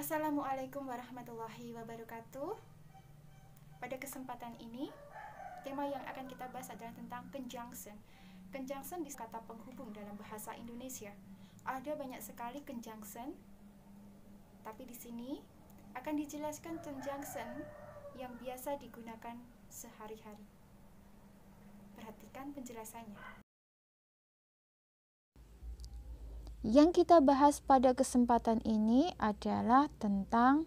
Assalamualaikum warahmatullahi wabarakatuh. Pada kesempatan ini, tema yang akan kita bahas adalah tentang conjunction. Conjunction di kata penghubung dalam bahasa Indonesia. Ada banyak sekali conjunction, tapi di sini akan dijelaskan conjunction yang biasa digunakan sehari-hari. Perhatikan penjelasannya. Yang kita bahas pada kesempatan ini adalah tentang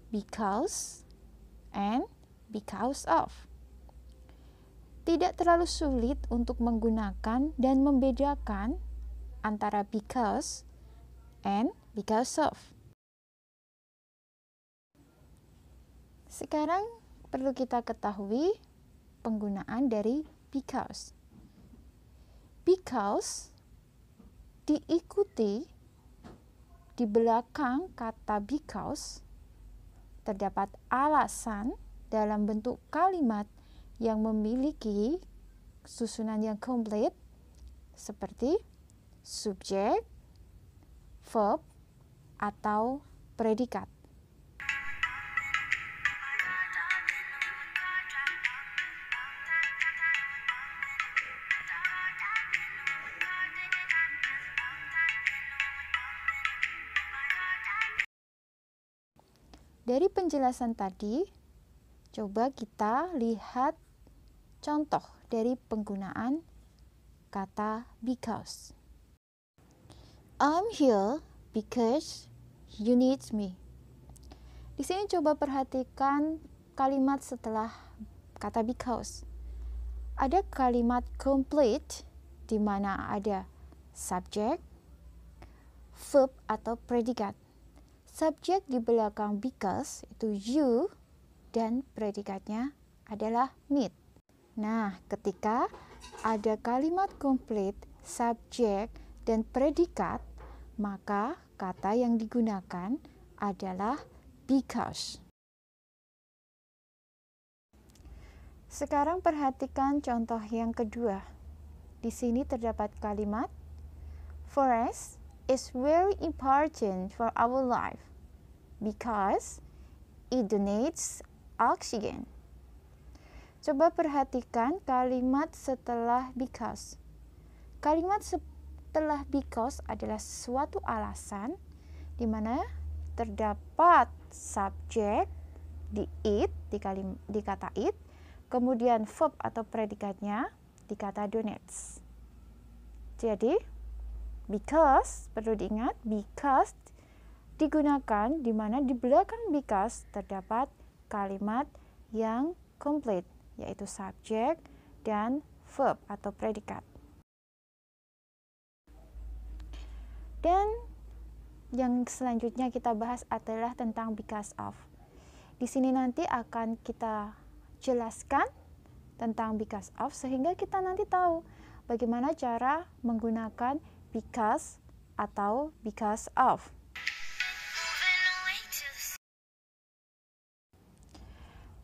because and because of. Tidak terlalu sulit untuk menggunakan dan membedakan antara because and because of. Sekarang perlu kita ketahui penggunaan dari because. Because diikuti di belakang kata because terdapat alasan dalam bentuk kalimat yang memiliki susunan yang komplit seperti subjek, verb, atau predikat. Dari penjelasan tadi, coba kita lihat contoh dari penggunaan kata because. I'm here because you need me. Di sini coba perhatikan kalimat setelah kata because. Ada kalimat complete di mana ada subjek, verb atau predikat. Subjek di belakang because itu you dan predikatnya adalah need. Nah, ketika ada kalimat komplit, subjek, dan predikat, maka kata yang digunakan adalah because. Sekarang perhatikan contoh yang kedua. Di sini terdapat kalimat forest is very important for our life because it donates oxygen. Coba perhatikan kalimat setelah because. Kalimat setelah because adalah suatu alasan di mana terdapat subjek di it, di kata it, kemudian verb atau predikatnya di kata donates. Jadi because, perlu diingat, because digunakan di mana di belakang because terdapat kalimat yang komplit, yaitu subjek dan verb atau predikat. Dan yang selanjutnya kita bahas adalah tentang because of. Di sini nanti akan kita jelaskan tentang because of sehingga kita nanti tahu bagaimana cara menggunakan because atau because of.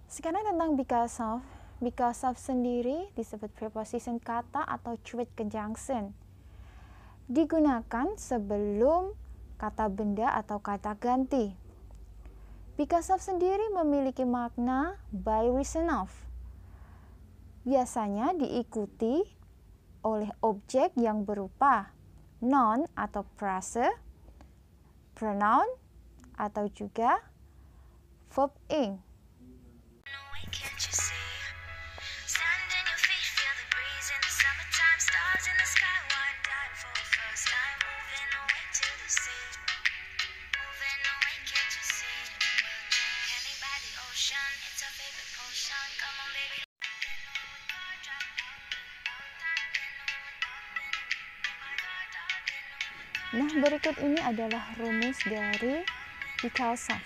Sekarang tentang because of. Because of sendiri disebut preposition kata atau with conjunction. Digunakan sebelum kata benda atau kata ganti. Because of sendiri memiliki makna by reason of. Biasanya diikuti oleh objek yang berupa noun atau frase, pronoun, atau juga verb ing. Nah, berikut ini adalah rumus dari because of.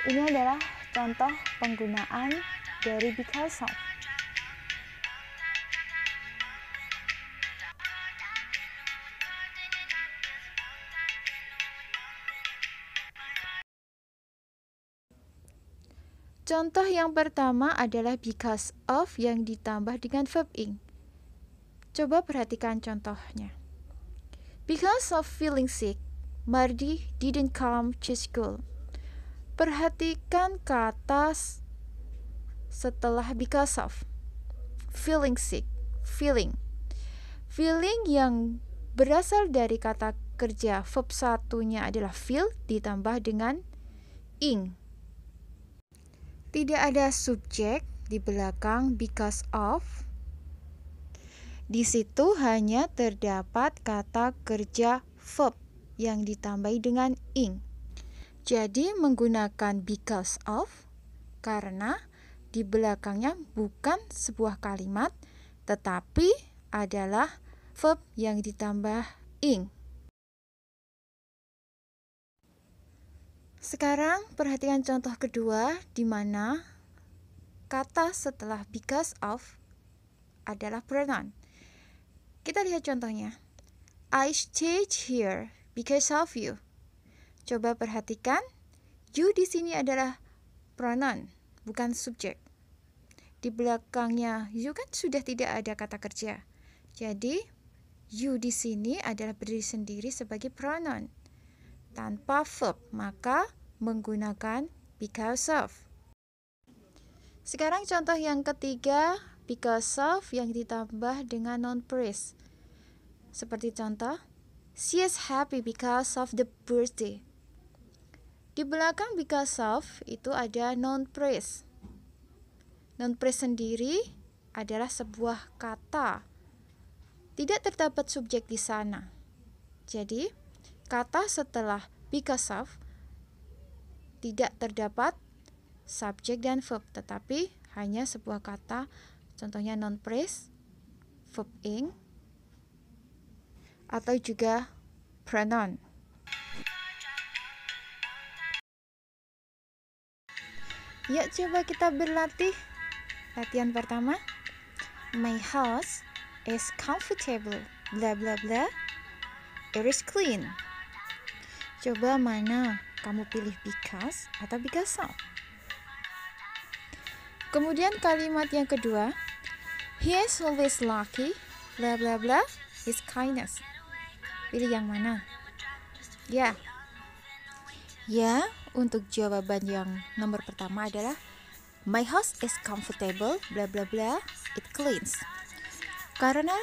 Ini adalah contoh penggunaan dari because of. Contoh yang pertama adalah because of yang ditambah dengan verb ing. Coba perhatikan contohnya. Because of feeling sick, Mardi didn't come to school. Perhatikan kata setelah because of. Feeling sick, feeling. Feeling yang berasal dari kata kerja verb satunya adalah feel ditambah dengan ing. Tidak ada subjek di belakang because of. Di situ hanya terdapat kata kerja verb yang ditambahi dengan ing. Jadi menggunakan because of karena di belakangnya bukan sebuah kalimat tetapi adalah verb yang ditambah ing. Sekarang perhatikan contoh kedua di mana kata setelah because of adalah pronoun. Kita lihat contohnya. I stayed here because of you. Coba perhatikan, you di sini adalah pronoun, bukan subjek. Di belakangnya you kan sudah tidak ada kata kerja. Jadi, you di sini adalah berdiri sendiri sebagai pronoun. Tanpa verb, maka menggunakan because of. Sekarang contoh yang ketiga, because of yang ditambah dengan noun phrase. Seperti contoh, she is happy because of the birthday. Di belakang because of itu ada noun phrase. Noun phrase sendiri adalah sebuah kata. Tidak terdapat subjek di sana. Jadi, kata setelah because of tidak terdapat subjek dan verb, tetapi hanya sebuah kata, contohnya noun phrase, verb ing, atau juga pronoun. Yuk coba kita berlatih. Latihan pertama. My house is comfortable, bla bla bla. It is clean. Coba mana kamu pilih because atau because of. Kemudian kalimat yang kedua, he is always lucky, bla bla bla, his kindness. Pilih yang mana? Ya, untuk jawaban yang nomor pertama adalah my house is comfortable, bla bla bla, it cleans. Karena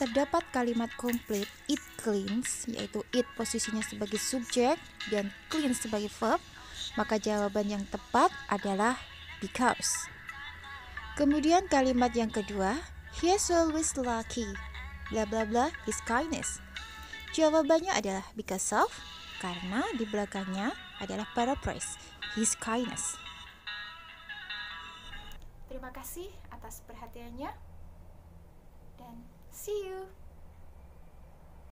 terdapat kalimat komplit it cleans, yaitu it posisinya sebagai subjek dan clean sebagai verb, maka jawaban yang tepat adalah because. Kemudian kalimat yang kedua, he is always lucky, bla bla bla, his kindness. Jawabannya adalah because of, karena di belakangnya adalah paraphrase, his kindness. Terima kasih atas perhatiannya dan see you.